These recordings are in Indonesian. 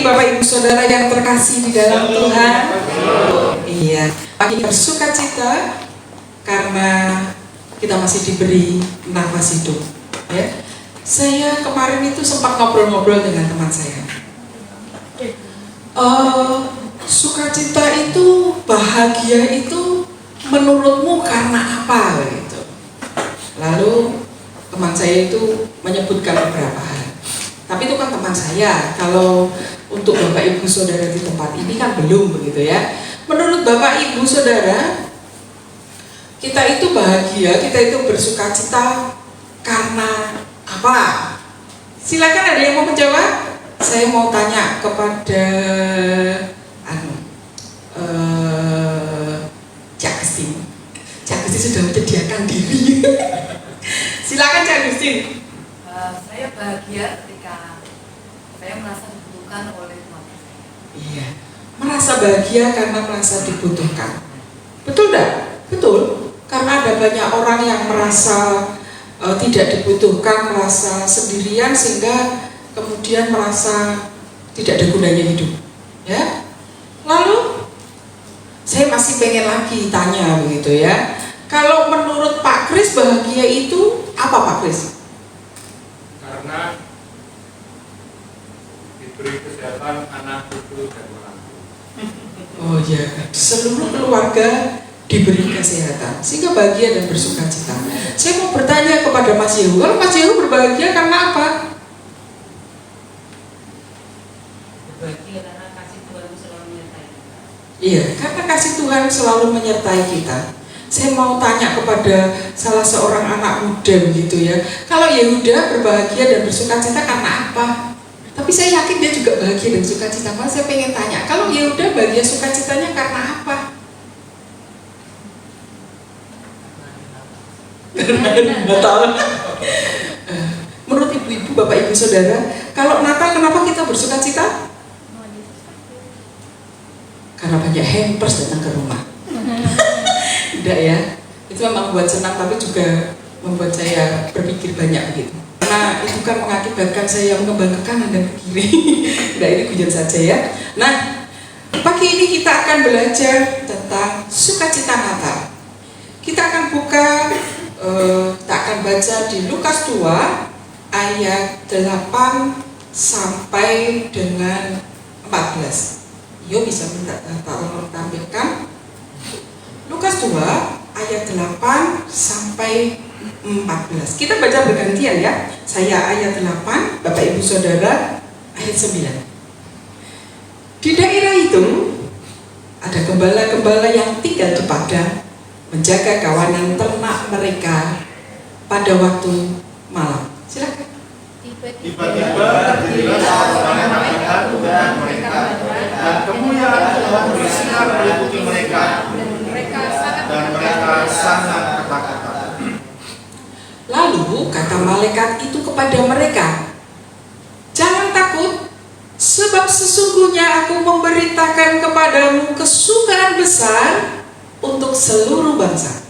Bapak Ibu Saudara yang terkasih di dalam Tuhan. Iya, makin bersuka cita karena kita masih diberi nafas hidup. Ya, saya kemarin itu sempat ngobrol-ngobrol dengan teman saya. Sukacita itu, bahagia itu menurutmu karena apa gitu. Lalu teman saya itu menyebutkan beberapa hal. Tapi itu kan teman saya. Kalau untuk Bapak Ibu Saudara di tempat ini kan belum begitu ya. Menurut Bapak Ibu Saudara, kita itu bahagia, kita itu bersukacita karena apa? Silakan, ada yang mau menjawab? Saya mau tanya kepada Cak Agustin. Cak Agustin sudah menyediakan diri. Silakan Cak Agustin. Saya bahagia ketika saya merasa dibutuhkan oleh keluarga saya. Iya, merasa bahagia karena merasa dibutuhkan. Betul tidak? Betul. Karena ada banyak orang yang merasa tidak dibutuhkan, merasa sendirian, sehingga kemudian merasa tidak ada gunanya hidup. Ya. Lalu saya masih pengen lagi tanya begitu ya. Kalau menurut Pak Kris, bahagia itu apa Pak Kris? Karena diberi kesehatan anak, cucu, dan orang tua. Oh ya, seluruh keluarga diberi kesehatan sehingga bahagia dan bersukacita. Saya mau bertanya kepada Mas Yehu, kalau Mas Yehu berbahagia karena apa? Berbahagia karena kasih Tuhan selalu menyertai kita. Iya, karena kasih Tuhan selalu menyertai kita. Saya mau tanya kepada salah seorang anak muda begitu ya. Kalau Yehuda berbahagia dan bersukacita karena apa? Tapi saya yakin dia juga bahagia dan sukacita. Mas, saya pengen tanya, kalau Yehuda bahagia sukacitanya karena apa? Natal. Menurut ibu-ibu, bapak ibu saudara, kalau Natal kenapa kita bersukacita? Karena banyak hampers datang ke rumah. Tidak ya, itu memang membuat senang, tapi juga membuat saya berpikir banyak begitu. Karena itu kan mengakibatkan saya mengembang ke kanan dan ke kiri. Nah, ini guyon saja ya. Nah, pagi ini kita akan belajar tentang sukacita Natal. Kita akan buka, kita akan baca di Lukas 2 ayat 8 sampai dengan 14. Yo, bisa minta tolong tampilkan Lukas 2 ayat 8 sampai 14. Kita baca bergantian ya. Saya ayat 8, Bapak Ibu Saudara ayat 9. Di daerah itu ada gembala-gembala yang tinggal di padang, menjaga kawanan ternak mereka pada waktu malam. Silakan. Tiba-tiba berdirilah seorang malaikat dengan mereka, dan kemuliaan Tuhan bersinar meliputi mereka, dan mereka sangat ketakutan. Lalu kata malaikat itu kepada mereka, "Jangan takut, sebab sesungguhnya aku memberitakan kepadamu kesukaan besar untuk seluruh bangsa.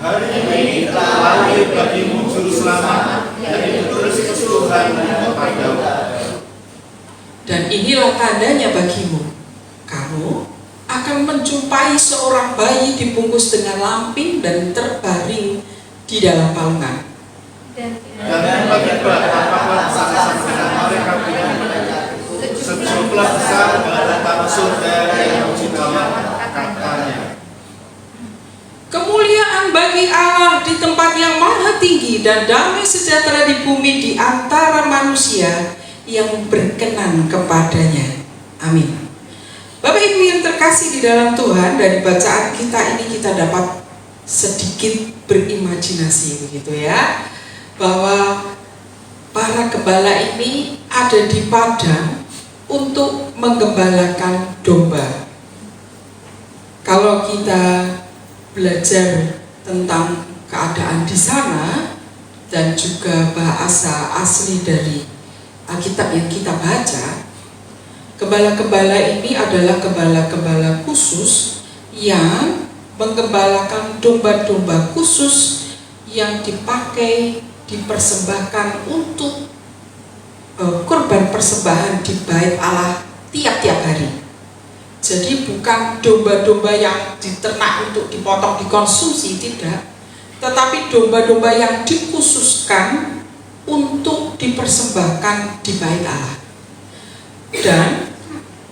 Hari ini telah lahir bagimu juru selamat, yaitu Kristus Tuhan di kota Daud. Dan inilah tandanya bagimu, kamu akan menjumpai seorang bayi dibungkus dengan lampin dan terbaring di dalam palungan." Dan tiba-tiba apabila sang-sang mereka bilang, sejumlah besar datang surga yang memuji Allah, katanya. Kemuliaan bagi Allah di tempat yang maha tinggi dan damai sejahtera di bumi di antara manusia yang berkenan kepadanya. Amin. Bapak Ibu yang terkasih di dalam Tuhan, dari bacaan kita ini kita dapat sedikit berimajinasi begitu ya, bahwa para gembala ini ada di padang untuk menggembalakan domba. Kalau kita belajar tentang keadaan di sana dan juga bahasa asli dari Alkitab yang kita baca, gembala-gembala ini adalah gembala-gembala khusus yang menggembalakan domba-domba khusus yang dipakai, dipersembahkan untuk kurban persembahan di bait Allah tiap-tiap hari. Jadi bukan domba-domba yang diternak untuk dipotong dikonsumsi, tidak, tetapi domba-domba yang dikhususkan untuk dipersembahkan di bait Allah. Dan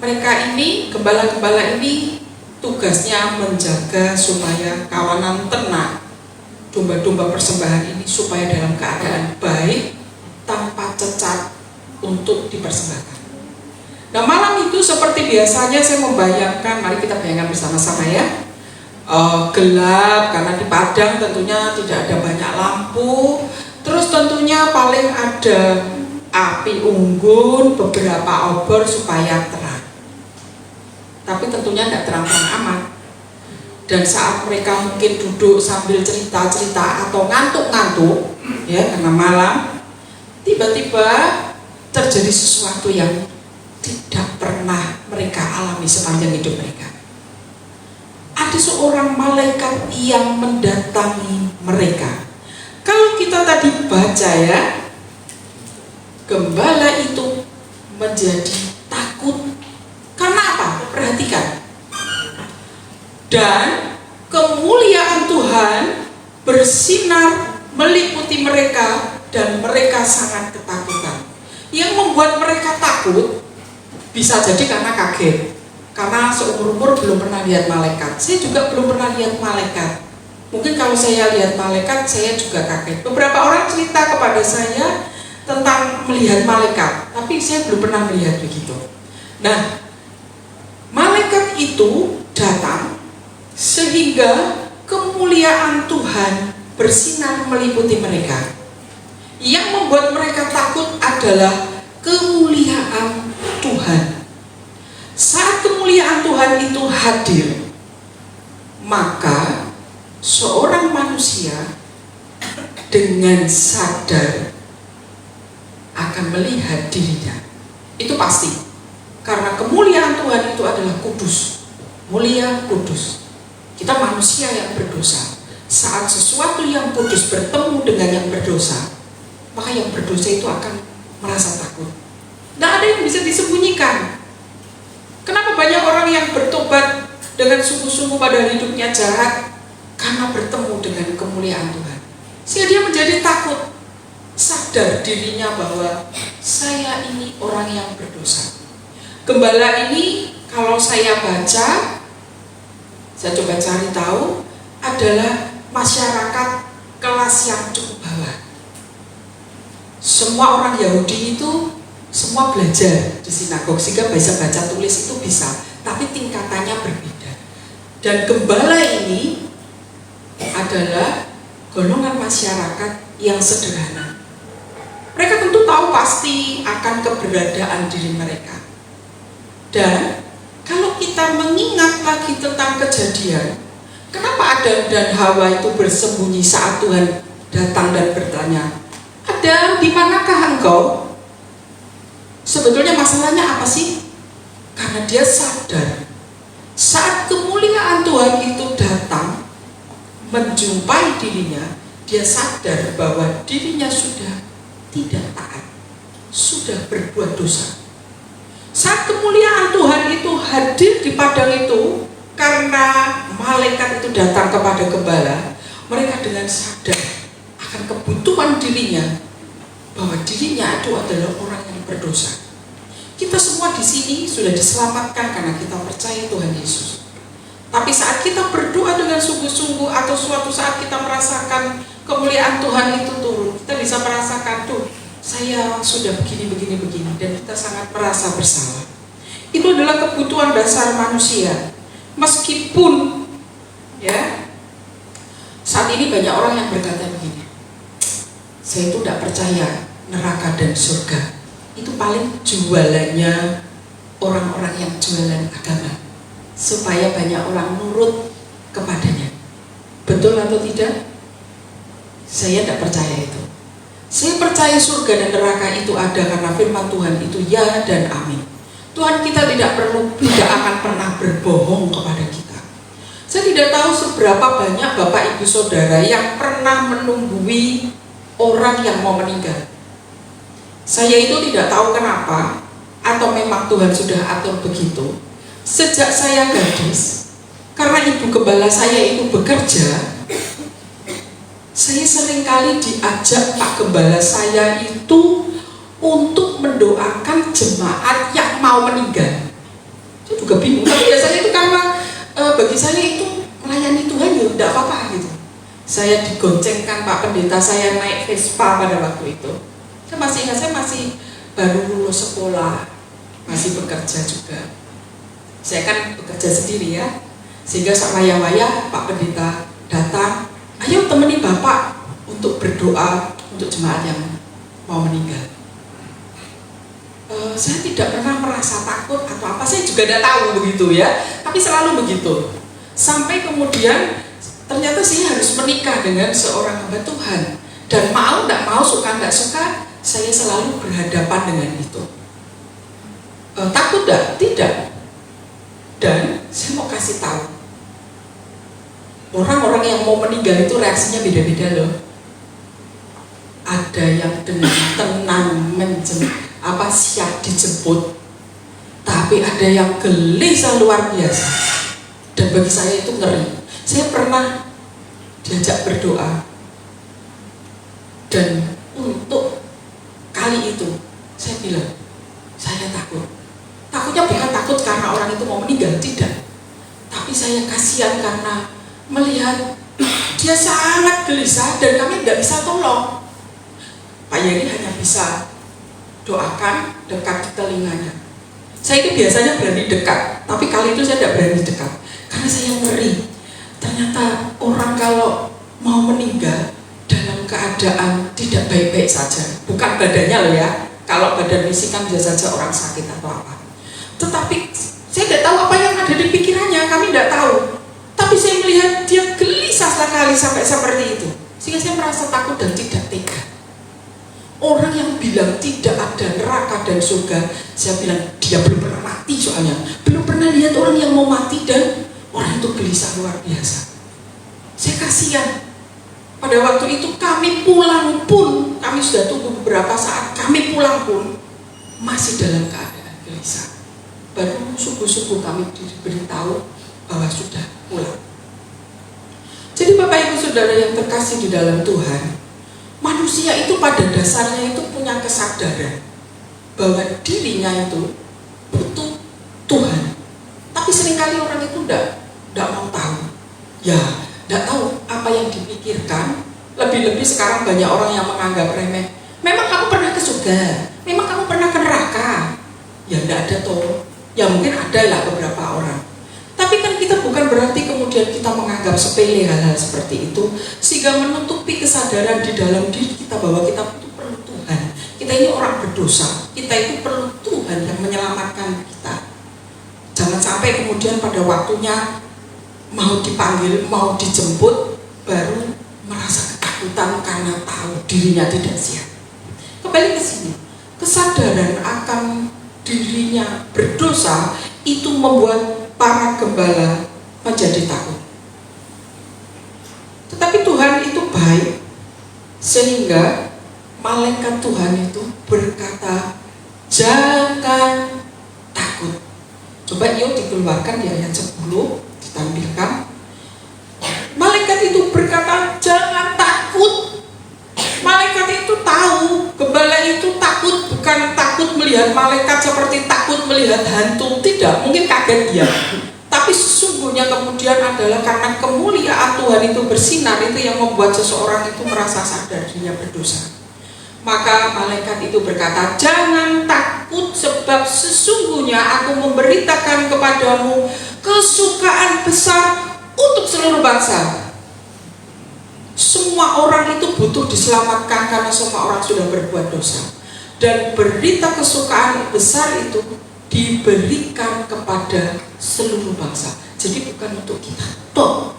mereka ini, gembala-gembala ini tugasnya menjaga supaya kawanan ternak domba-domba persembahan ini supaya dalam keadaan baik tanpa cacat untuk dipersembahkan. Nah, malam itu seperti biasanya saya membayangkan, mari kita bayangkan bersama-sama ya, gelap karena di padang tentunya tidak ada banyak lampu, terus tentunya paling ada api unggun, beberapa obor supaya terang, tapi tentunya tidak terang-terang amat. Dan saat mereka mungkin duduk sambil cerita-cerita atau ngantuk-ngantuk ya karena malam, tiba-tiba terjadi sesuatu yang tidak pernah mereka alami sepanjang hidup mereka. Ada seorang malaikat yang mendatangi mereka. Kalau kita tadi baca ya, gembala itu menjadi takut. Karena apa? Perhatikan. Dan kemuliaan Tuhan bersinar meliputi mereka dan mereka sangat ketakutan. Yang membuat mereka takut bisa jadi karena kaget, karena seumur-umur belum pernah lihat malaikat. Saya juga belum pernah lihat malaikat. Mungkin kalau saya lihat malaikat, saya juga kaget. Beberapa orang cerita kepada saya tentang melihat malaikat, tapi saya belum pernah melihat begitu. Nah, malaikat itu datang sehingga kemuliaan Tuhan bersinar meliputi mereka. Yang membuat mereka takut adalah kemuliaan Tuhan. Saat kemuliaan Tuhan itu hadir, maka seorang manusia dengan sadar akan melihat dirinya. Itu pasti. Karena kemuliaan Tuhan itu adalah kudus, mulia, kudus. Kita manusia yang berdosa. Saat sesuatu yang kudus bertemu dengan yang berdosa, maka yang berdosa itu akan merasa takut. Tidak ada yang bisa disembunyikan. Kenapa banyak orang yang bertobat dengan sungguh-sungguh pada hidupnya jahat? Karena bertemu dengan kemuliaan Tuhan. Sehingga dia menjadi takut, sadar dirinya bahwa saya ini orang yang berdosa. Gembala ini kalau saya baca, saya coba cari tahu, adalah masyarakat kelas yang cukup bawah. Semua orang Yahudi itu semua belajar di sinagog sehingga bisa baca tulis itu bisa, tapi tingkatannya berbeda. Dan gembala ini adalah golongan masyarakat yang sederhana. Mereka tentu tahu pasti akan keberadaan diri mereka. Dan kalau kita mengingat lagi tentang kejadian, kenapa Adam dan Hawa itu bersembunyi saat Tuhan datang dan bertanya, Adam, di manakah engkau? Sebetulnya masalahnya apa sih? Karena dia sadar saat kemuliaan Tuhan itu datang menjumpai dirinya, dia sadar bahwa dirinya sudah tidak taat, sudah berbuat dosa. Saat kemuliaan Tuhan itu hadir di padang itu, karena malaikat itu datang kepada gembala, mereka dengan sadar akan kebutuhan dirinya, bahwa dirinya itu adalah orang yang berdosa. Kita semua di sini sudah diselamatkan karena kita percaya Tuhan Yesus. Tapi saat kita berdoa dengan sungguh-sungguh atau suatu saat kita merasakan kemuliaan Tuhan itu turun, kita bisa merasakan tuh, saya sudah begini, dan kita sangat merasa bersalah. Itu adalah kebutuhan dasar manusia. Meskipun ya, saat ini banyak orang yang berkata begini, saya itu tidak percaya neraka dan surga. Itu paling jualannya orang-orang yang jualan agama, supaya banyak orang nurut kepadanya. Betul atau tidak? Saya tidak percaya itu. Saya percaya surga dan neraka itu ada karena firman Tuhan itu ya dan amin. Tuhan kita tidak akan pernah berbohong kepada kita. Saya tidak tahu seberapa banyak Bapak Ibu Saudara yang pernah menunggui orang yang mau meninggal. Saya itu tidak tahu kenapa, atau memang Tuhan sudah atur begitu. Sejak saya gadis, karena ibu gembala saya itu bekerja, saya seringkali diajak Pak Gembala saya itu untuk mendoakan jemaat yang mau meninggal. Saya juga bingung, tapi biasanya itu karena bagi saya itu melayani Tuhan ya tidak apa-apa gitu. Saya digoncengkan Pak Pendeta saya naik Vespa pada waktu itu. Saya masih ingat, saya masih baru lulus sekolah, masih bekerja juga. Saya kan bekerja sendiri ya, sehingga saat wayah-wayah Pak Pendeta datang, ayo temani Bapak untuk berdoa untuk jemaat yang mau meninggal. Saya tidak pernah merasa takut atau apa, saya juga tidak tahu begitu ya, tapi selalu begitu. Sampai kemudian ternyata saya harus menikah dengan seorang hamba Tuhan, dan mau tidak mau, suka tidak suka, saya selalu berhadapan dengan itu. Takut tidak? Tidak. Dan saya mau kasih tahu, orang-orang yang mau meninggal itu reaksinya beda-beda loh. Ada yang dengan tenang siap dijemput, tapi ada yang gelisah luar biasa. Dan bagi saya itu ngeri. Saya pernah diajak berdoa, dan untuk kali itu saya bilang, saya takut. Takutnya bukan takut karena orang itu mau meninggal, tidak. Tapi saya kasihan karena melihat dia sangat gelisah dan kami tidak bisa tolong. Pak Yeri hanya bisa doakan dekat di telinganya. Saya itu biasanya berani dekat, tapi kali itu saya tidak berani dekat karena saya ngeri. Ternyata orang kalau mau meninggal dalam keadaan tidak baik-baik saja, bukan badannya loh ya. Kalau badan fisik kan biasa saja orang sakit atau apa. Tetapi saya tidak tahu apa yang ada di pikirannya, kami tidak tahu. Tapi saya melihat dia gelisah sekali sampai seperti itu, sehingga saya merasa takut dan tidak tega. Orang yang bilang tidak ada neraka dan surga, saya bilang dia belum pernah mati, soalnya belum pernah lihat orang yang mau mati dan orang itu gelisah luar biasa. Saya kasihan. Pada waktu itu kami pulang pun, kami sudah tunggu beberapa saat, kami pulang pun masih dalam keadaan gelisah. Baru subuh-subuh kami diberitahu bahwa sudah pulang. Jadi Bapak Ibu Saudara yang terkasih di dalam Tuhan, manusia itu pada dasarnya itu punya kesadaran bahwa dirinya itu butuh Tuhan. Tapi seringkali orang itu tidak mau tahu. Ya, tidak tahu apa yang dipikirkan. Lebih-lebih sekarang banyak orang yang menganggap remeh. Memang kamu pernah ke surga? Memang kamu pernah ke neraka? Ya tidak ada toh. Ya mungkin ada lah beberapa orang. Tapi kan kita bukan berarti kemudian kita menganggap sepele hal-hal seperti itu, sehingga menutupi kesadaran di dalam diri kita bahwa kita itu perlu Tuhan. Kita ini orang berdosa, kita itu perlu Tuhan yang menyelamatkan kita. Jangan sampai kemudian pada waktunya mau dipanggil, mau dijemput, baru merasa ketakutan karena tahu dirinya tidak siap. Kembali ke sini, kesadaran akan dirinya berdosa itu membuat para gembala menjadi takut. Tetapi Tuhan itu baik, sehingga malaikat Tuhan itu berkata, jangan takut. Coba yuk dikeluarkan di ayat 10, ditampilkan. Malaikat itu berkata, jangan takut. Malaikat itu tahu, gembala itu takut, bukan takut melihat malaikat seperti takut melihat hantu, tidak, mungkin kaget dia. Tapi sesungguhnya kemudian adalah karena kemuliaan Tuhan itu bersinar, itu yang membuat seseorang itu merasa sadar dirinya berdosa. Maka malaikat itu berkata, jangan takut, sebab sesungguhnya aku memberitakan kepadamu kesukaan besar untuk seluruh bangsa. Semua orang itu butuh diselamatkan karena semua orang sudah berbuat dosa. Dan berita kesukaan besar itu diberikan kepada seluruh bangsa. Jadi bukan untuk kita, toh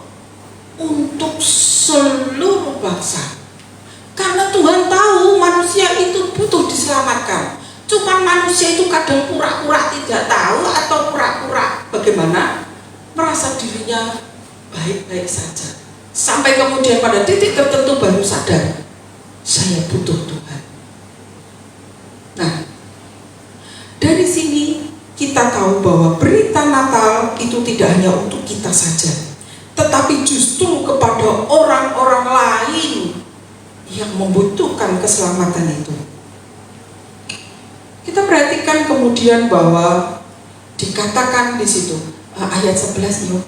untuk seluruh bangsa. Karena Tuhan tahu manusia itu butuh diselamatkan. Cuma manusia itu kadang pura-pura tidak tahu atau pura-pura bagaimana merasa dirinya baik-baik saja. Sampai kemudian pada titik tertentu baru sadar, saya butuh Tuhan. kita tahu bahwa berita Natal itu tidak hanya untuk kita saja, tetapi justru kepada orang-orang lain yang membutuhkan keselamatan itu. Kita perhatikan kemudian bahwa dikatakan di situ ayat 11 yuk.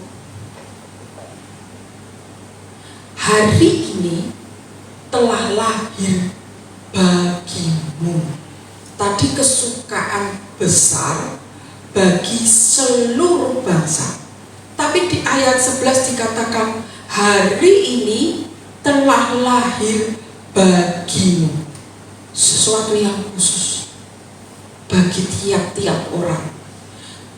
Hari ini telah lahir bagimu. Tadi kesukaan besar bagi seluruh bangsa. Tapi di ayat 11 dikatakan hari ini telah lahir bagimu. Sesuatu yang khusus bagi tiap-tiap orang.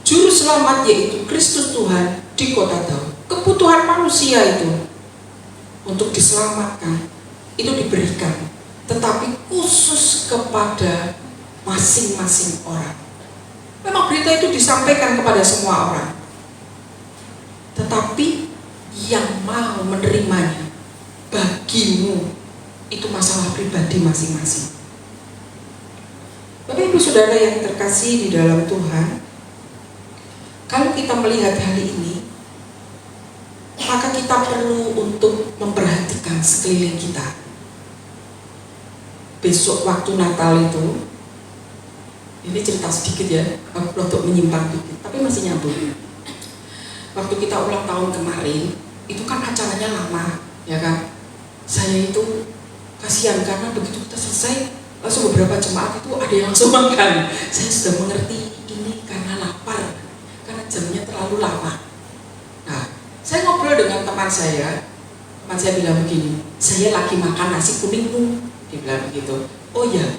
Juru selamat yaitu Kristus Tuhan di kota Daud. Kebutuhan manusia itu untuk diselamatkan itu diberikan, tetapi khusus kepada masing-masing orang. Memang berita itu disampaikan kepada semua orang, tetapi yang mau menerimanya bagimu itu masalah pribadi masing-masing. Bapak Ibu Saudara yang terkasih di dalam Tuhan, kalau kita melihat hal ini, maka kita perlu untuk memperhatikan sekeliling kita. Besok waktu Natal itu, ini cerita sedikit ya, untuk menyimpang dikit, tapi masih nyambung. Waktu kita ulang tahun kemarin, itu kan acaranya lama, ya kan? Saya itu kasihan karena begitu kita selesai, langsung beberapa jemaat itu ada yang langsung makan. Saya sudah mengerti ini karena lapar, karena jamnya terlalu lama. Nah, saya ngobrol dengan teman saya bilang begini, saya lagi makan nasi kuningmu. Dia bilang begitu. Oh ya,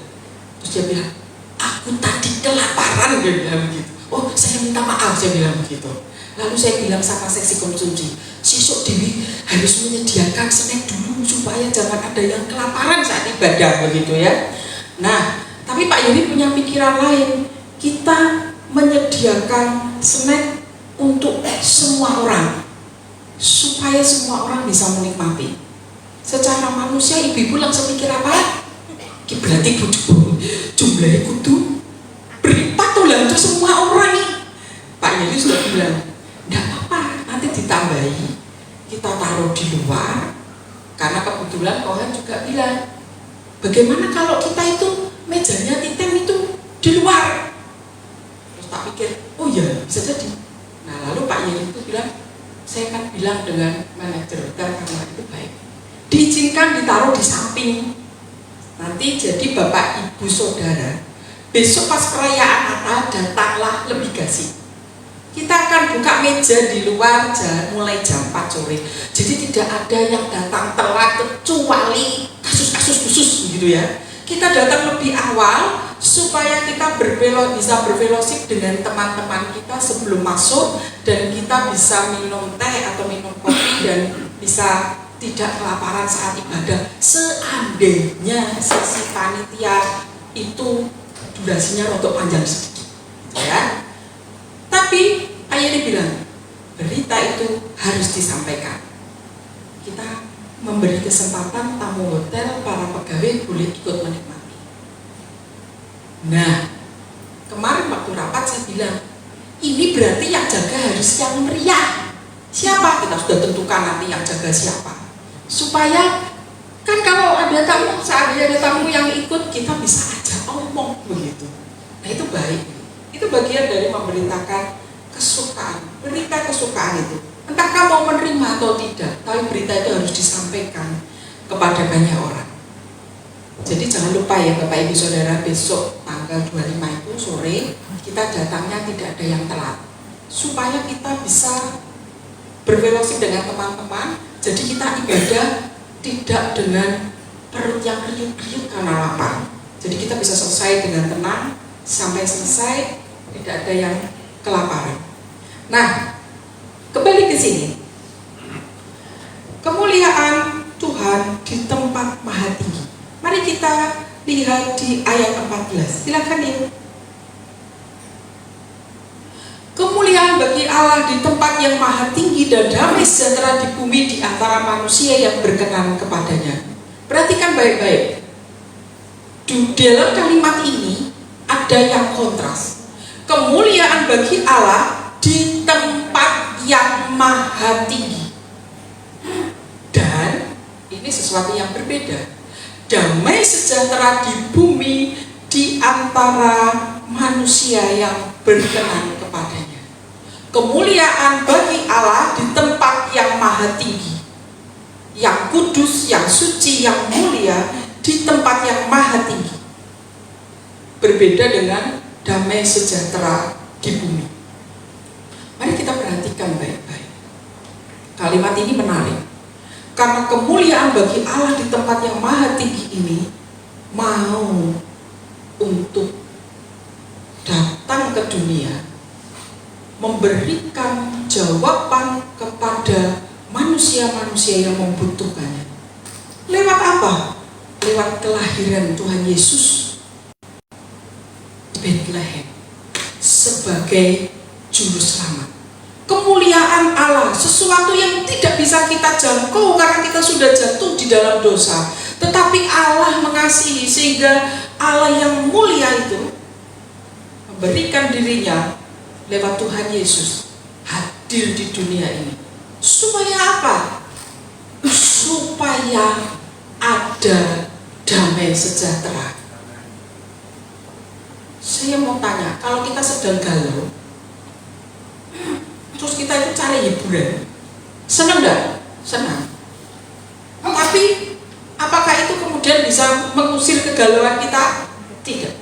terus dia bilang, aku tadi kelaparan. Dia bilang begitu. Oh, saya minta maaf, saya bilang begitu. Lalu saya bilang sama seksi konsumsi, sesuk Dewi harus menyediakan snack dulu supaya jangan ada yang kelaparan saat ibadah, begitu ya. Nah, tapi Pak Yuri punya pikiran lain. Kita menyediakan snack untuk semua orang, supaya semua orang bisa menikmati. Secara manusia ibu-ibu langsung mikir apa? Berarti jumlahnya kudu berlipat tuh lah untuk semua orang nih. Pak Yuri sudah bilang, enggak apa-apa, nanti ditambahi, kita taruh di luar. Karena kebetulan Kohen juga bilang, bagaimana kalau kita itu mejanya titem itu di luar? Terus tak pikir, oh ya bisa jadi. Nah lalu Pak Yuri itu bilang, saya kan bilang dengan manajer hotel karena itu baik, diizinkan ditaruh di samping. Nanti jadi Bapak Ibu Saudara, besok pas perayaan Natal datanglah lebih gasih. Kita akan buka meja di luar mulai jam 4 sore. Jadi tidak ada yang datang telat kecuali kasus-kasus khusus gitu ya. Kita datang lebih awal supaya kita bisa berfellowship dengan teman-teman kita sebelum masuk, dan kita bisa minum teh atau minum kopi dan bisa tidak kelaparan saat ibadah. Seandainya sesi panitia itu durasinya rotok panjang sedikit, gitu ya. Tapi Ayah bilang, berita itu harus disampaikan. Kita memberi kesempatan tamu hotel, para pegawai boleh ikut menikmati. Nah, kemarin waktu rapat saya bilang, ini berarti yang jaga harus yang meriah. Siapa? Kita sudah tentukan nanti yang jaga siapa. Supaya kan kalau ada tamu, seandainya ada tamu yang ikut, kita bisa aja omong begitu. Nah itu baik. Itu bagian dari memberitakan kesukaan, berita kesukaan itu. Entah kamu mau menerima atau tidak, tapi berita itu harus disampaikan kepada banyak orang. Jadi jangan lupa ya Bapak Ibu Saudara, besok tanggal 25 itu sore kita datangnya tidak ada yang telat, supaya kita bisa berfellowship dengan teman-teman. Jadi kita ibadah tidak dengan perut yang riuh-riuh karena lapar. Jadi kita bisa selesai dengan tenang sampai selesai, tidak ada yang kelaparan. Nah, kembali ke sini. Kemuliaan Tuhan di tempat maha tinggi. Mari kita lihat di ayat 14. Silakan ya. Kemuliaan bagi Allah di tempat yang maha tinggi dan damai sejahtera di bumi di antara manusia yang berkenan kepadanya. Perhatikan baik-baik. Di dalam kalimat ini ada yang kontras. kemuliaan bagi Allah di tempat yang maha tinggi. Dan ini sesuatu yang berbeda. Damai sejahtera di bumi di antara manusia yang berkenan kepadanya. Kemuliaan bagi Allah di tempat yang maha tinggi, yang kudus, yang suci, yang mulia di tempat yang maha tinggi. Berbeda dengan damai sejahtera di bumi. Mari kita perhatikan baik-baik. Kalimat ini menarik. Karena kemuliaan bagi Allah di tempat yang maha tinggi ini mau untuk datang ke dunia, memberikan jawaban kepada manusia-manusia yang membutuhkannya. Lewat apa? Lewat kelahiran Tuhan Yesus di Bethlehem sebagai juru selamat. Kemuliaan Allah, sesuatu yang tidak bisa kita jangkau karena kita sudah jatuh di dalam dosa. Tetapi Allah mengasihi sehingga Allah yang mulia itu memberikan dirinya lewat Tuhan Yesus hadir di dunia ini. Supaya apa? Supaya ada damai sejahtera. Saya mau tanya, kalau kita sedang galau, terus kita itu cari hiburan, senang enggak? Senang. Tapi apakah itu kemudian bisa mengusir kegalauan kita? Tidak.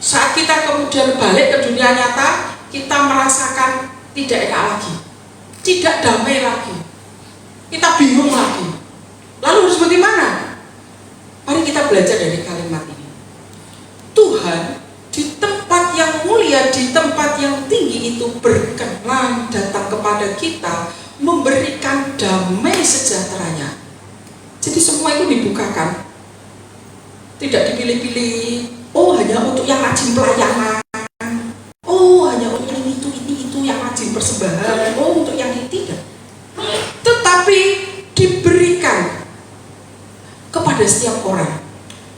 Saat kita kemudian balik ke dunia nyata, kita merasakan tidak enak lagi, tidak damai lagi, kita bingung lagi. Lalu harus bagaimana? Mari kita belajar dari kalimat ini. Tuhan di tempat yang mulia, di tempat yang tinggi itu berkenan datang kepada kita, memberikan damai sejahteranya. Jadi semua itu dibukakan, tidak dipilih-pilih. Oh, hanya untuk yang rajin pelayanan. Oh, hanya untuk ini itu yang rajin persembahan. Oh, untuk yang ini tidak. Tetapi diberikan kepada setiap orang.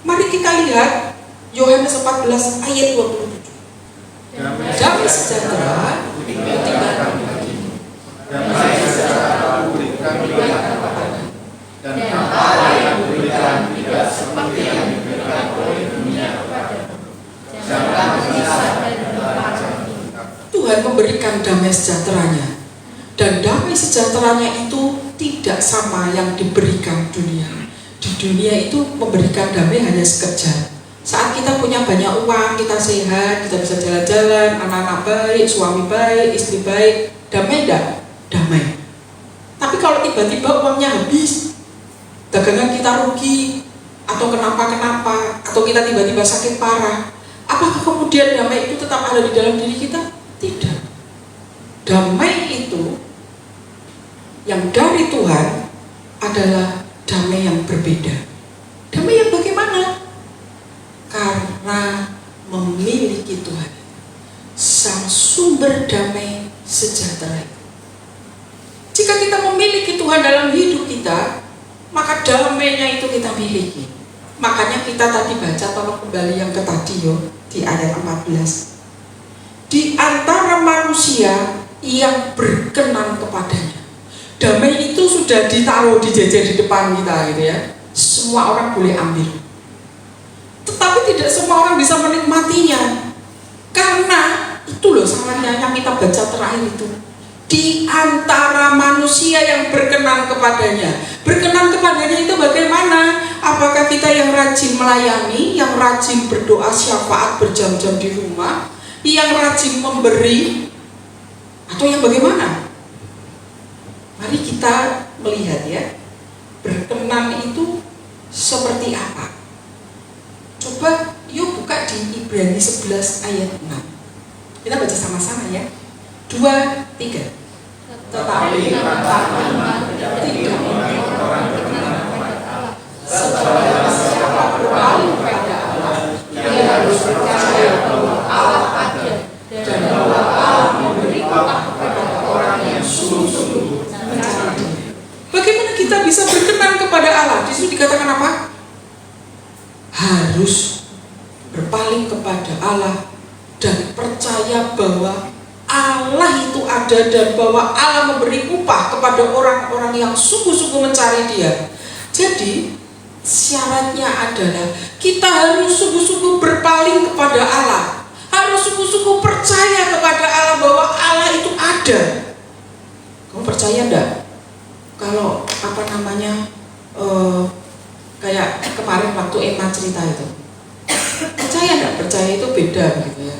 Mari kita lihat Yohanes 14 ayat 27. Damai sejahtera tinggalkan bagimu. Damai sejahtera berikan kepadamu. Dan apa yang diberikan tidak seperti yang diberikan oleh dunia kepadamu. Jangan memisah dan Tuhan memberikan damai sejahteranya. Dan damai sejahteranya itu tidak sama yang diberikan dunia. Di dunia itu memberikan damai hanya sekejap. Saat kita punya banyak uang, kita sehat, kita bisa jalan-jalan, anak-anak baik, suami baik, istri baik, damai enggak? Damai. Tapi kalau tiba-tiba uangnya habis, dagangan kita rugi, atau kenapa-kenapa, atau kita tiba-tiba sakit parah, apakah kemudian damai itu tetap ada di dalam diri kita? Tidak. Damai itu yang dari Tuhan adalah damai yang berbeda. Damai yang bagaimana? Karena memiliki Tuhan, sang sumber damai sejahtera. Jika kita memiliki Tuhan dalam hidup kita, maka damainya itu kita miliki. Makanya kita tadi baca, tolong kembali yang ke tadi di ayat 14. Di antara manusia yang berkenan kepadanya. Damai itu sudah ditaruh, dijejer di depan kita gitu ya. Semua orang boleh ambil. Tetapi tidak semua orang bisa menikmatinya. Karena itu loh salahnya yang kita baca terakhir itu. Di antara manusia yang berkenan kepadanya. Berkenan kepadanya itu bagaimana? Apakah kita yang rajin melayani, yang rajin berdoa syafaat berjam-jam di rumah, yang rajin memberi, atau yang bagaimana? Mari kita melihat ya, berkenan itu seperti apa? Coba yuk buka di Ibrani 11 ayat 6. Kita baca sama-sama ya. 2, 3. Tetapi katakanlah tidak orang berkenan kepada Allah. Sebab siapa berpaling kepada Allah, ia harus percaya bahwa Allah ada dan bahwa Allah memberi upah kepada orang yang sungguh-sungguh mencari. Bagaimana kita bisa berkenan kepada Allah? Di situ dikatakan apa? Harus berpaling kepada Allah dan percaya percaya bahwa Allah itu ada dan bahwa Allah memberi upah kepada orang-orang yang sungguh-sungguh mencari Dia. Jadi syaratnya adalah kita harus sungguh-sungguh berpaling kepada Allah, harus sungguh-sungguh percaya kepada Allah bahwa Allah itu ada. Kamu percaya enggak? Kalau kayak kemarin waktu Emma cerita itu, percaya enggak? Percaya itu beda gitu ya.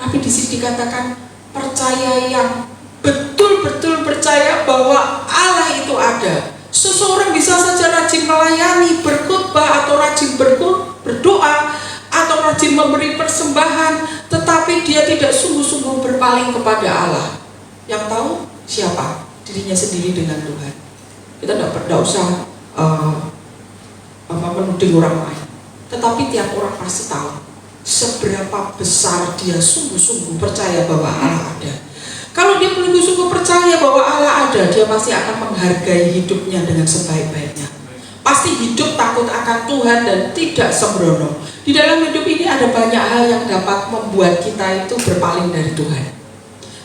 Tapi di sini dikatakan percaya yang betul-betul percaya bahwa Allah itu ada. Seseorang bisa saja rajin melayani, berkhotbah, atau rajin berdoa, atau rajin memberi persembahan, tetapi dia tidak sungguh-sungguh berpaling kepada Allah. Yang tahu siapa? Dirinya sendiri dengan Tuhan. Kita tidak usah menuding orang lain, tetapi tiap orang pasti tahu seberapa besar dia sungguh-sungguh percaya bahwa Allah ada. Kalau dia sungguh-sungguh percaya bahwa Allah ada, dia pasti akan menghargai hidupnya dengan sebaik-baiknya. Pasti hidup takut akan Tuhan dan tidak sembrono. Di dalam hidup ini ada banyak hal yang dapat membuat kita itu berpaling dari Tuhan.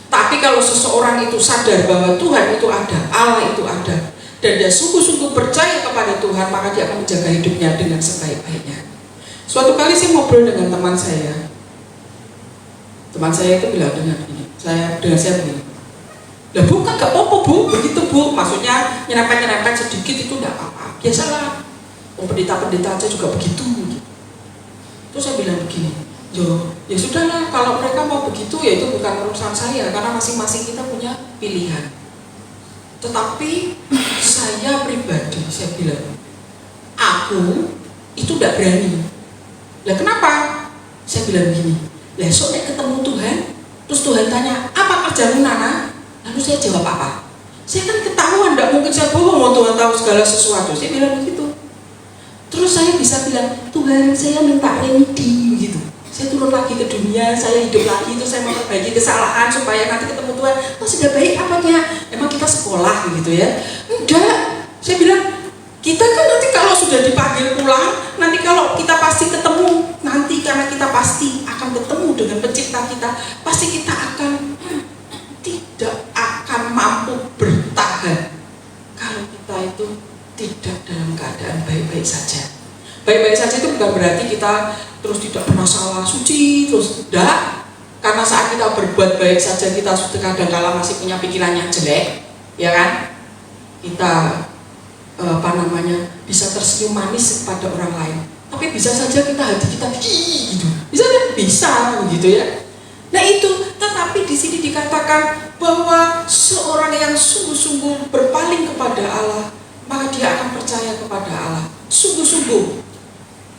Tapi kalau seseorang itu sadar bahwa Tuhan itu ada, Allah itu ada, dan dia sungguh-sungguh percaya kepada Tuhan, maka dia akan menjaga hidupnya dengan sebaik-baiknya. Suatu kali saya ngobrol dengan teman saya. Teman saya itu bilang dengan begini, saya begini, lah bu kan gak apa-apa bu, begitu bu, maksudnya nyerempet sedikit itu gak apa-apa, biasalah, pendeta-pendeta aja juga begitu. Terus saya bilang begini, ya sudahlah, kalau mereka mau begitu ya itu bukan urusan saya, karena masing-masing kita punya pilihan. Tetapi saya pribadi, saya bilang, aku itu gak berani. Lah kenapa? Saya bilang begini, besok nek ketemu Tuhan, terus Tuhan tanya, apa kerjamu Nana? Lalu saya jawab apa? Saya kan ketahuan, tidak mungkin saya bohong, mau Tuhan tahu segala sesuatu. Saya bilang begitu. Terus saya bisa bilang, Tuhan saya minta remedi begitu. Saya turun lagi ke dunia, saya hidup lagi, terus saya memperbaiki kesalahan supaya nanti ketemu Tuhan. Oh sudah baik apanya? Emang kita sekolah begitu ya? Enggak. Saya bilang, kita kan nanti kalau sudah dipanggil pulang, nanti kalau kita pasti ketemu, nanti karena kita pasti akan ketemu dengan pencipta kita, pasti kita tidak akan mampu bertahan kalau kita itu tidak dalam keadaan baik-baik saja. Baik-baik saja itu bukan berarti kita terus tidak pernah salah, suci, terus tidak. Karena saat kita berbuat baik saja, kita kadang-kala masih punya pikiran yang jelek, ya kan? Kita bisa tersenyum manis kepada orang lain, tapi bisa saja hati kita gitu, bisa begitu ya. Nah itu, tetapi di sini dikatakan bahwa seorang yang sungguh-sungguh berpaling kepada Allah, maka dia akan percaya kepada Allah, sungguh-sungguh,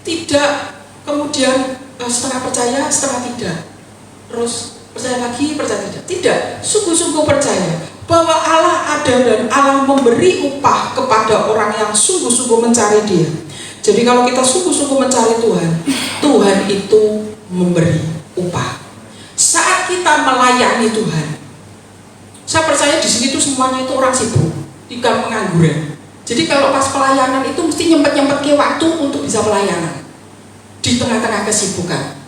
tidak kemudian setengah percaya, setengah tidak, terus percaya lagi, percaya tidak, sungguh-sungguh percaya bahwa Allah ada dan Allah memberi upah kepada orang yang sungguh-sungguh mencari Dia. Jadi kalau kita sungguh-sungguh mencari Tuhan, Tuhan itu memberi upah. Saat kita melayani Tuhan, saya percaya di sini tuh semuanya itu orang sibuk, tidak pengangguran. Jadi kalau pas pelayanan itu mesti nyempet-nyempet ke waktu untuk bisa pelayanan di tengah-tengah kesibukan.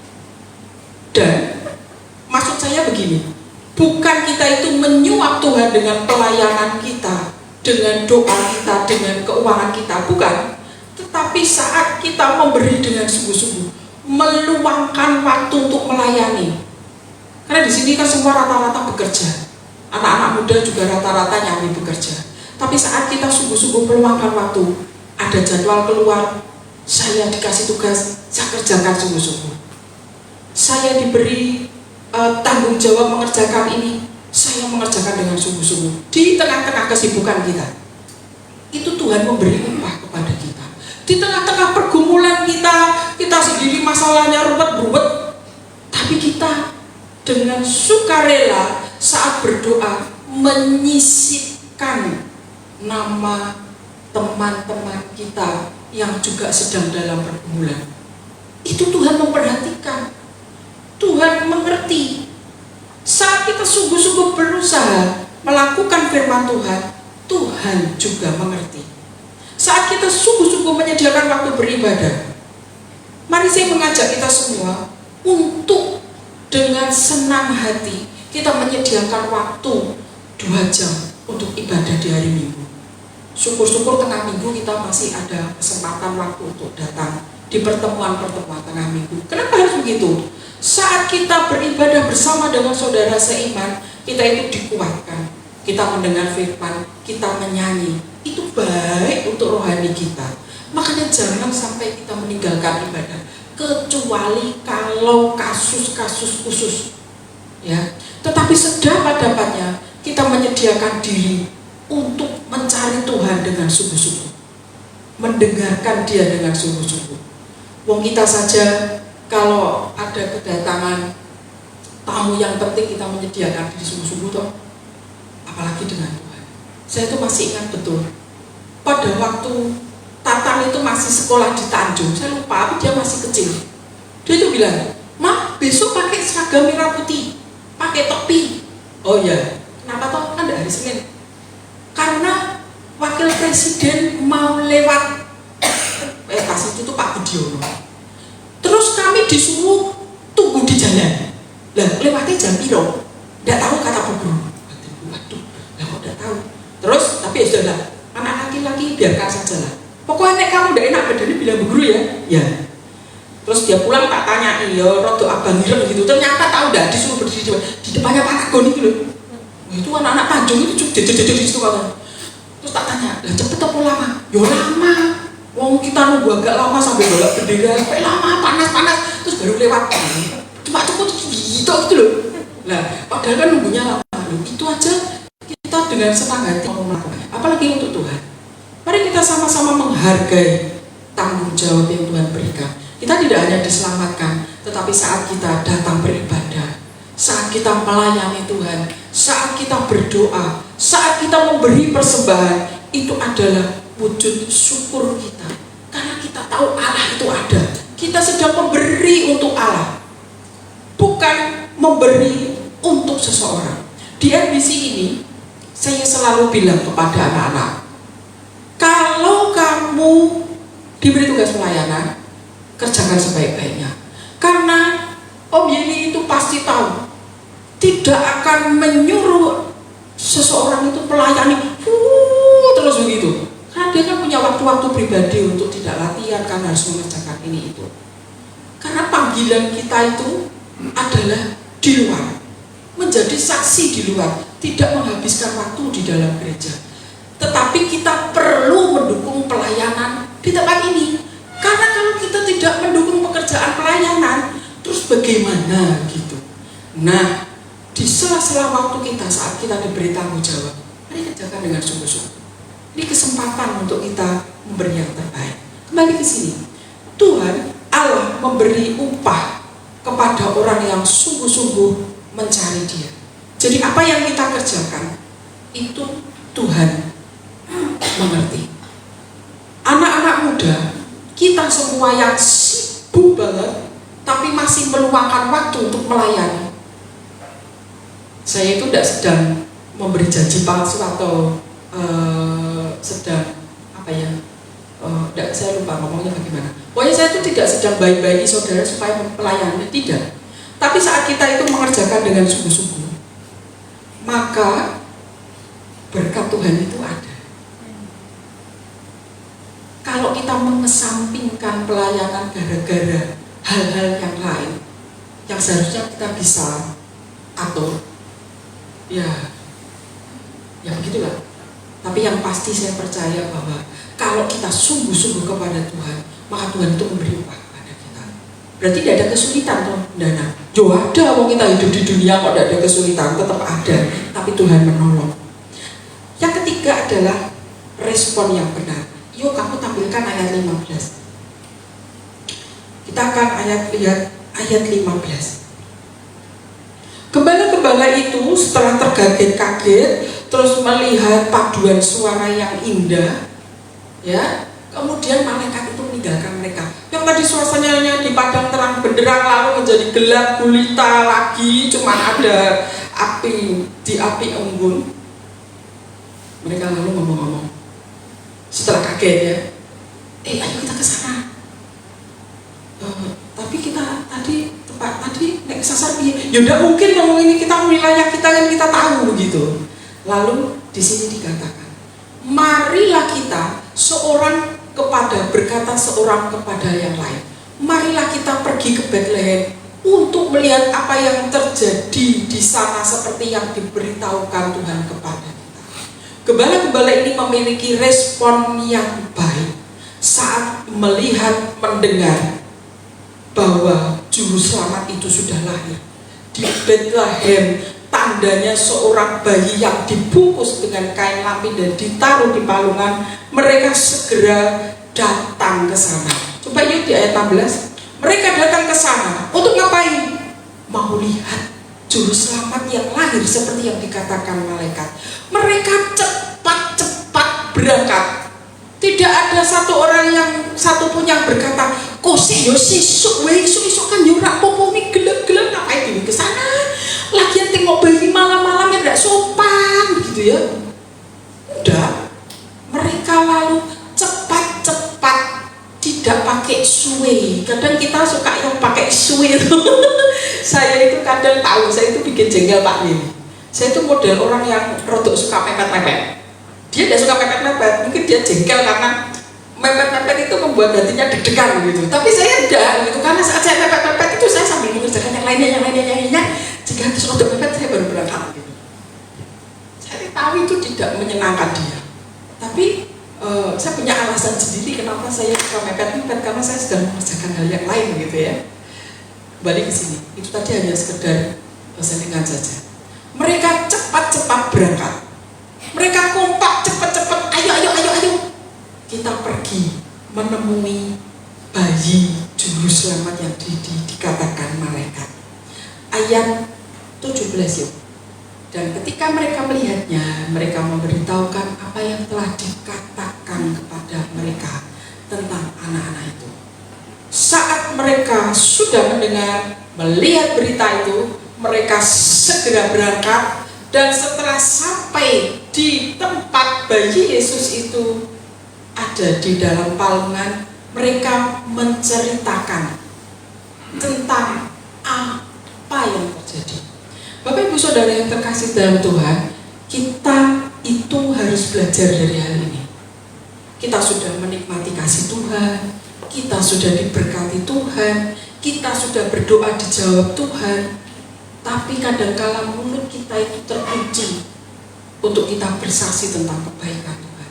Dan maksud saya begini, bukan kita itu menyuap Tuhan dengan pelayanan kita, dengan doa kita, dengan keuangan kita, bukan. Tetapi saat kita memberi dengan sungguh-sungguh, meluangkan waktu untuk melayani. Karena di sini kan semua rata-rata bekerja, anak-anak muda juga rata-rata nyambi bekerja. Tapi saat kita sungguh-sungguh meluangkan waktu, ada jadwal keluar, saya dikasih tugas, saya kerjakan sungguh-sungguh. Saya diberi tanggung jawab mengerjakan ini, saya mengerjakan dengan sungguh-sungguh di tengah-tengah kesibukan kita. Itu Tuhan memberi upah kepada kita. Di tengah-tengah pergumulan kita sendiri masalahnya ruwet-ruwet, tapi kita dengan sukarela saat berdoa menyisipkan nama teman-teman kita yang juga sedang dalam pergumulan. Itu Tuhan memperhatikan, Tuhan mengerti. Saat kita sungguh-sungguh berusaha melakukan firman Tuhan, Tuhan juga mengerti. Saat kita sungguh-sungguh menyediakan waktu beribadah, mari saya mengajak kita semua untuk dengan senang hati kita menyediakan waktu 2 jam untuk ibadah di hari Minggu. Syukur-syukur tengah minggu kita masih ada kesempatan waktu untuk datang di pertemuan-pertemuan tengah minggu. Kenapa harus begitu? Saat kita beribadah bersama dengan saudara seiman, kita itu dikuatkan. Kita mendengar firman, kita menyanyi. Itu baik untuk rohani kita. Makanya jangan sampai kita meninggalkan ibadah, kecuali kalau kasus-kasus khusus. Ya, tetapi sedapat-dapatnya kita menyediakan diri untuk mencari Tuhan dengan sungguh-sungguh, mendengarkan Dia dengan sungguh-sungguh. Wong kita saja kalau ada kedatangan tamu yang penting kita menyediakan diri sungguh-sungguh toh, apalagi dengan Tuhan. Saya itu masih ingat betul pada waktu Tatan itu masih sekolah di Tanjung, saya lupa, tapi dia masih kecil. Dia itu bilang, "Ma, besok pakai seragam merah putih, pakai topi." Oh ya, kenapa toh? Kan hari Senin. Karena wakil presiden mau lewat pas itu tuh Pak Budiono. Terus kami disuruh tunggu di jalan. Lah, lewatnya jam piro? Nggak tahu kata Bu Guru. Waduh, lah kok nggak tahu. Terus, tapi ya sudahlah, anak laki-laki biarkan saja lah. Pokoknya nek kamu udah enak badannya bilang Bu Guru ya. Ya. Terus dia pulang tak tanya, iya, rodo abang ireng gitu. Ternyata tahu dah disuruh berdiri di depannya Pak Agon itu loh. Itu anak-anak Tanjung itu jadi di situ kan. Terus tak tanya, lah cepet apa lama? Yo lama. Wong kita nunggu agak lama sampai bolak bendera, sampai lama panas-panas. Terus baru lewat. Cuma cepet gitu loh. Lah, padahal kan nunggunya lama loh. Itu aja kita dengan senang hati mau melakukan. Apalagi untuk Tuhan. Mari kita sama-sama menghargai tanggung jawab yang Tuhan berikan. Kita tidak hanya diselamatkan, tetapi saat kita datang beribadah, saat kita melayani Tuhan, saat kita berdoa, saat kita memberi persembahan, itu adalah wujud syukur kita. Karena kita tahu Allah itu ada. Kita sedang memberi untuk Allah, bukan memberi untuk seseorang. Di NBC ini, saya selalu bilang kepada anak-anak, kalau kamu diberi tugas pelayanan, kerjakan sebaik-baiknya. Karena Om Yeni itu pasti tahu, tidak akan menyuruh seseorang itu melayani terus begitu. Karena dia kan punya waktu-waktu pribadi untuk tidak latihan, karena harus mengerjakan ini itu. Karena panggilan kita itu adalah di luar, menjadi saksi di luar, tidak menghabiskan waktu di dalam gereja. Tetapi kita perlu mendukung pelayanan di tempat ini. Karena kalau kita tidak mendukung pekerjaan pelayanan, terus bagaimana gitu. Nah, di sela-sela waktu kita saat kita diberi tanggung jawab, mari kerjakan dengan sungguh-sungguh. Ini kesempatan untuk kita memberi yang terbaik. Kembali ke sini, Tuhan Allah memberi upah kepada orang yang sungguh-sungguh mencari Dia. Jadi apa yang kita kerjakan, itu Tuhan mengerti. Anak-anak muda, kita semua yang sibuk banget, tapi masih meluangkan waktu untuk melayani. Saya itu tidak sedang memberi janji palsu atau sedang apa ya? Saya lupa ngomongnya bagaimana. Pokoknya saya itu tidak sedang baik-baiki saudara supaya melayani, tidak. Tapi saat kita itu mengerjakan dengan sungguh-sungguh, maka berkat Tuhan itu ada. Kalau kita mengesampingkan pelayanan gara-gara hal-hal yang lain yang seharusnya kita bisa atur, ya begitulah. Tapi yang pasti saya percaya bahwa kalau kita sungguh-sungguh kepada Tuhan, maka Tuhan itu memberi upah kepada kita. Berarti tidak ada kesulitan toh, Dana. Jo ada, wong kita hidup di dunia kok tidak ada kesulitan, tetap ada. Tapi Tuhan menolong. Yang ketiga adalah respon yang benar. Yuk kamu tampilkan ayat 15. Kita akan lihat ayat 15. Gembala-gembala itu setelah terkaget-kaget, terus melihat paduan suara yang indah, ya, kemudian malaikat itu meninggalkan mereka. Yang tadi suasananya di padang terang benderang lalu menjadi gelap gulita lagi, cuma ada api di api embun. Mereka lalu ngomong-ngomong. Setelah kaget ya, ayo kita ke sana. Tapi kita tadi nek kesasar piye? Ya udah mungkin ngomong ini kita wilayah kita kan kita tahu begitu. Lalu di sini dikatakan, marilah kita berkata seorang kepada yang lain, marilah kita pergi ke Bethlehem untuk melihat apa yang terjadi di sana seperti yang diberitahukan Tuhan kepada kita. Gembala-gembala ini memiliki respon yang baik saat melihat, mendengar bahwa juru selamat itu sudah lahir. Di Bethlehem tandanya seorang bayi yang dibungkus dengan kain lapin dan ditaruh di palungan. Mereka segera datang ke sana. Coba yuk di ayat 16. Mereka datang ke sana untuk ngapain? Mau lihat juru selamat yang lahir seperti yang dikatakan malaikat. Mereka cepat-cepat berangkat. Tidak ada satupun yang berkata, kok sih yo sisuk kan yo ora apa-apa iki gelem-gelem ngapain dhewe ke sana. Lagian tengok bayi malam-malam ya tidak sopan begitu ya. Udah, mereka lalu cepat-cepat, tidak pakai suwe. Kadang kita suka yang pakai suwe itu. Saya itu kadang tahu, saya itu bikin jengkel Pak Lim. Saya itu model orang yang rodok suka mepet-mepet. Dia tidak suka mepet-mepet, mungkin dia jengkel karena mepet-mepet itu membuat hatinya deg-degan gitu. Tapi saya tidak gitu, karena saat saya mepet-mepet itu saya sambil mengerjakan yang lainnya. Jika terus rodok mepet saya baru berangkat gitu. Saya tahu itu tidak menyenangkan dia. Tapi saya punya alasan sendiri kenapa saya suka mepet-mepet, karena saya sedang mengerjakan hal yang lain gitu ya. Balik ke sini, itu tadi hanya sekedar selingan saja. Mereka cepat-cepat berangkat. Mereka kompak cepat-cepat, ayo. Kita pergi menemui bayi juru selamat yang dikatakan malaikat. Ayat 17 yuk. Dan ketika mereka melihatnya, mereka memberitahukan apa yang telah dikatakan kepada mereka tentang anak-anak itu. Saat mereka sudah melihat berita itu, mereka segera berangkat. Dan setelah sampai di tempat bayi Yesus itu ada di dalam palungan, mereka menceritakan tentang apa yang terjadi. Bapak Ibu Saudara yang terkasih dalam Tuhan, kita itu harus belajar dari hal ini. Kita sudah menikmati kasih Tuhan, kita sudah diberkati Tuhan, kita sudah berdoa dijawab Tuhan. Tapi kadangkala mulut kita itu terkunci untuk kita bersaksi tentang kebaikan Tuhan,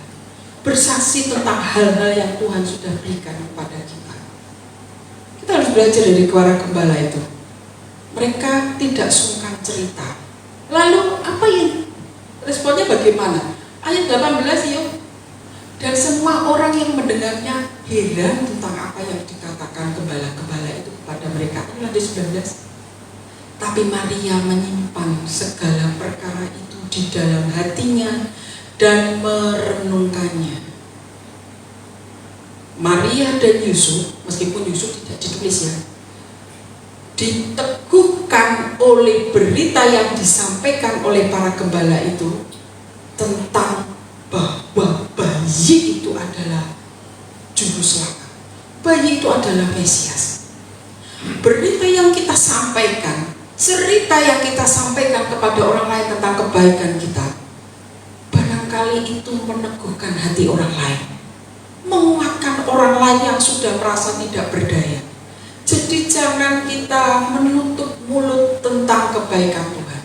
bersaksi tentang hal-hal yang Tuhan sudah berikan kepada kita. Kita harus belajar dari para gembala itu. Mereka tidak sungkan cerita. Lalu apa yang responnya bagaimana? Ayat 18 yuk. Dan semua orang yang mendengarnya heran tentang apa yang dikatakan gembala-gembala itu kepada mereka. Ini ada 19. Tapi Maria menyimpan segala perkara itu di dalam hatinya dan merenungkannya. Maria dan Yusuf, meskipun Yusuf tidak ditulis ya, diteguhkan oleh berita yang disampaikan oleh para gembala itu tentang bahwa bayi itu adalah juru selamat. Bayi itu adalah Mesias. Berita yang kita sampaikan, cerita yang kita sampaikan kepada orang lain tentang kebaikan kita, barangkali itu meneguhkan hati orang lain, menguatkan orang lain yang sudah merasa tidak berdaya. Jadi jangan kita menutup mulut tentang kebaikan Tuhan.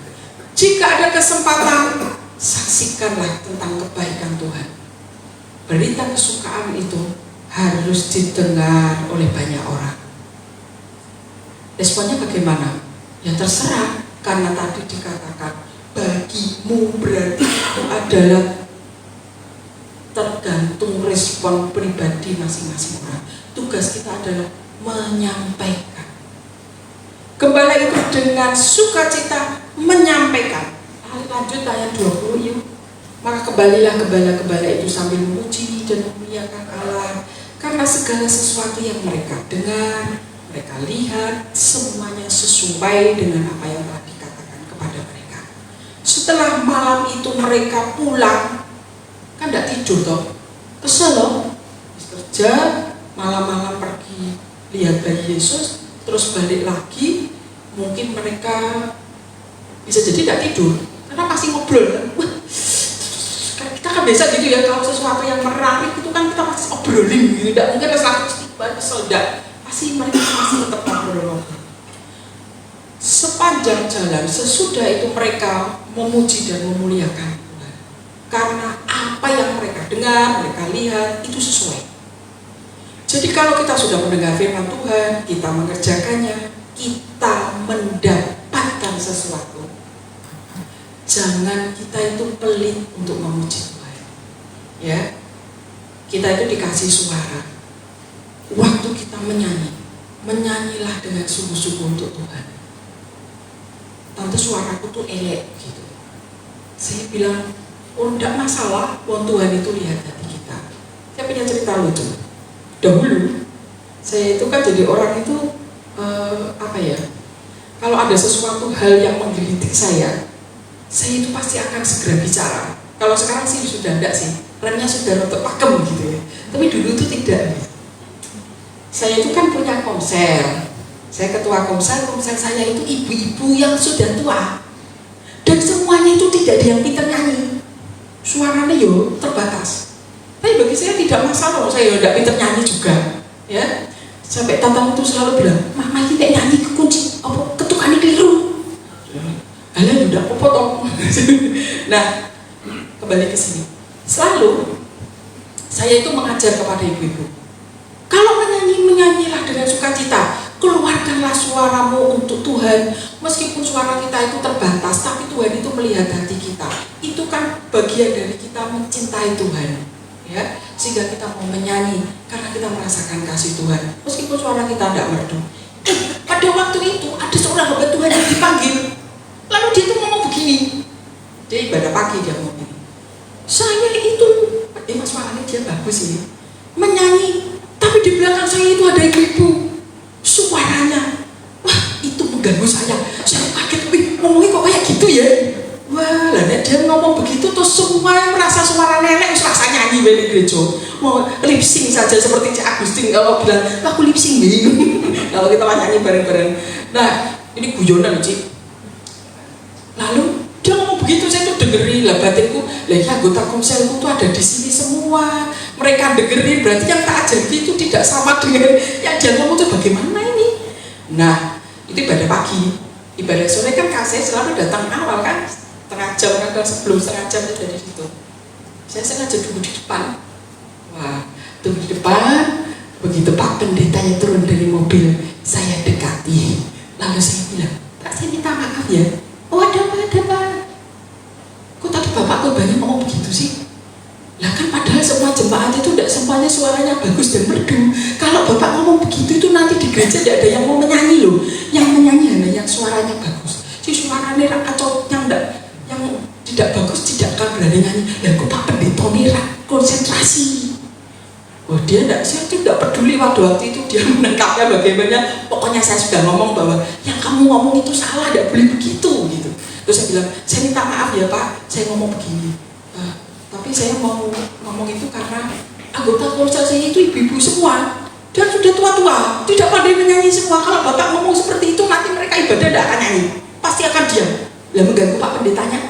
Jika ada kesempatan, saksikanlah tentang kebaikan Tuhan. Berita kesukaan itu harus didengar oleh banyak orang. Responnya bagaimana? Ya terserah, karena tadi dikatakan bagimu berarti itu adalah tergantung respon pribadi masing-masing orang. Tugas kita adalah menyampaikan. Gembala itu dengan sukacita menyampaikan. Lanjut ayat 20 yuk. Maka kembalilah gembala-gembala itu sambil memuji dan memuliakan Allah, karena segala sesuatu yang mereka dengar, mereka lihat, semuanya sesuai dengan apa yang telah dikatakan kepada mereka. Setelah malam itu mereka pulang, kan tidak tidur toh, kesel loh, kerja, malam-malam pergi lihat bayi Yesus, terus balik lagi mungkin mereka bisa jadi tidak tidur karena pasti ngobrol kan. Wah, kita kan biasa gitu ya, kalau sesuatu yang menarik itu kan kita pasti obrolin gitu, tidak mungkin kesel, tidak, pasti mereka masih tetap ngobrol. Sepanjang jalan sesudah itu mereka memuji dan memuliakan Tuhan karena apa yang mereka dengar, mereka lihat itu sesuai. Jadi kalau kita sudah mendengar firman Tuhan, kita mengerjakannya, kita mendapatkan sesuatu, jangan kita itu pelit untuk memuji Tuhan. Ya, kita itu dikasih suara. Waktu kita menyanyi, menyanyilah dengan sungguh-sungguh untuk Tuhan. Tante, suaraku tuh elek gitu. Saya bilang, oh enggak masalah, Tuhan itu lihat hati kita. Saya punya cerita lucu. Dahulu, saya itu kan jadi orang itu kalau ada sesuatu hal yang menggelitik saya itu pasti akan segera bicara. Kalau sekarang sih sudah enggak sih, remnya sudah rotok pakem gitu ya. Tapi dulu tuh tidak. Saya itu kan punya konser. Saya ketua konser saya itu ibu-ibu yang sudah tua. Dan semuanya itu tidak ada yang pintar nyanyi. Suaranya yo terbatas. Tapi bagi saya tidak masalah, saya tidak pintar nyanyi juga. Ya, sampai tatang itu selalu bilang, mama ini tidak nyanyi kekunci, ketukannya keliru. Alah udah potong. Nah, kembali ke sini. Selalu saya itu mengajar kepada ibu-ibu. Kalau menyanyilah dengan sukacita, keluarkanlah suaramu untuk Tuhan. Meskipun suara kita itu terbatas, tapi Tuhan itu melihat hati kita. Itu kan bagian dari kita mencintai Tuhan, ya. Sehingga kita mau menyanyi karena kita merasakan kasih Tuhan. Meskipun suara kita tidak merdu. Pada waktu itu ada seorang hamba Tuhan yang dipanggil. Lalu dia itu ngomong begini. Dia ibadah pagi, dia ngomong begini. Saya itu, mas suaranya dia bagus ini, menyanyi. Tapi di belakang saya itu ada ibu-ibu. Suaranya, wah itu mengganggu saya. Saya kaget, ngomongnya kok kayak gitu ya. Wah, lah dia ngomong begitu terus semua yang merasa suara nenek rasa nyanyi di gereja. Mau lip sync saja seperti Cik Agustin kalau bilang, aku lip sync bingung. Kalau kita nyanyi bareng-bareng. Nah, ini guyonan Cik. Lalu dia ngomong begitu, saya tuh dengerin lah batinku. Lah ya anggota konselku tuh ada di sini semua. Mereka dengerin, berarti yang tak ajar itu tidak sama dengan yang dia ngomong tuh bagaimana ini. Nah, itu ibadah pagi. Ibadah sore kan saya selalu datang awal kan, setengah jam kan, sebelum setengah jam itu dari situ. Saya sengaja duduk di depan. Wah, tunggu di depan. Begitu Pak Pendetanya turun dari mobil, saya dekati. Lalu saya bilang, Pak, saya minta maaf ya. Oh ada Pak. Kok tadi Bapak kok banyak ngomong begitu sih? Lah kan padahal semua jemaat itu tidak semuanya suaranya bagus dan merdu. Kalau Bapak ngomong begitu itu nanti di gereja tidak ada yang mau menyanyi loh. Yang menyanyi hanya yang suaranya bagus. Si suaranya kacau yang tidak bagus tidak akan berani nyanyi. Lah kok Pak Pendeta nih konsentrasi. Oh dia saya tidak peduli waktu itu dia menangkapnya bagaimana. Pokoknya saya sudah ngomong bahwa yang kamu ngomong itu salah, tidak boleh begitu gitu. Terus saya bilang, saya minta maaf ya Pak, saya ngomong begini. Tapi saya mau ngomong itu karena anggota konser saya itu ibu-ibu semua dan sudah tua-tua, tidak pandai menyanyi semua. Kalau Bapak ngomong seperti itu nanti mereka ibadah tidak akan nyanyi, pasti akan diam. Lah mengganggu Pak Pendetanya.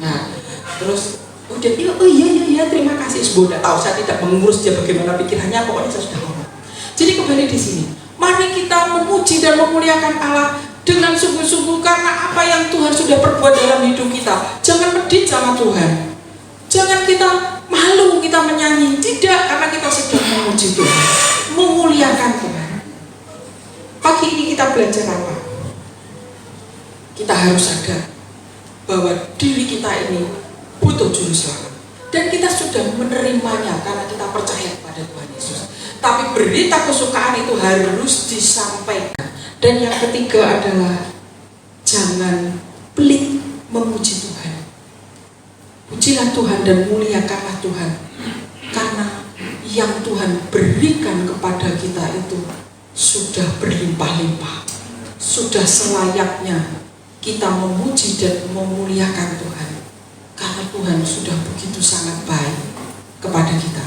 Nah, terus udah oh iya terima kasih. Sudah tahu saya tidak mengurus dia bagaimana pikirannya, pokoknya saya sudah ngomong. Jadi kembali di sini, mari kita memuji dan memuliakan Allah dengan sungguh-sungguh karena apa yang Tuhan sudah perbuat dalam hidup kita. Jangan medit sama Tuhan. Jangan kita malu kita menyanyi, tidak, karena kita sedang memuji Tuhan, memuliakan Tuhan. Pagi ini kita belajar apa? Kita harus sadar bahwa diri kita ini butuh juru selamat. Dan kita sudah menerimanya karena kita percaya kepada Tuhan Yesus. Tapi berita kesukaan itu harus disampaikan. Dan yang ketiga adalah jangan pelit memuji Tuhan. Pujilah Tuhan dan muliakanlah Tuhan. Karena yang Tuhan berikan kepada kita itu sudah berlimpah-limpah. Sudah selayaknya kita memuji dan memuliakan Tuhan. Karena Tuhan sudah begitu sangat baik kepada kita.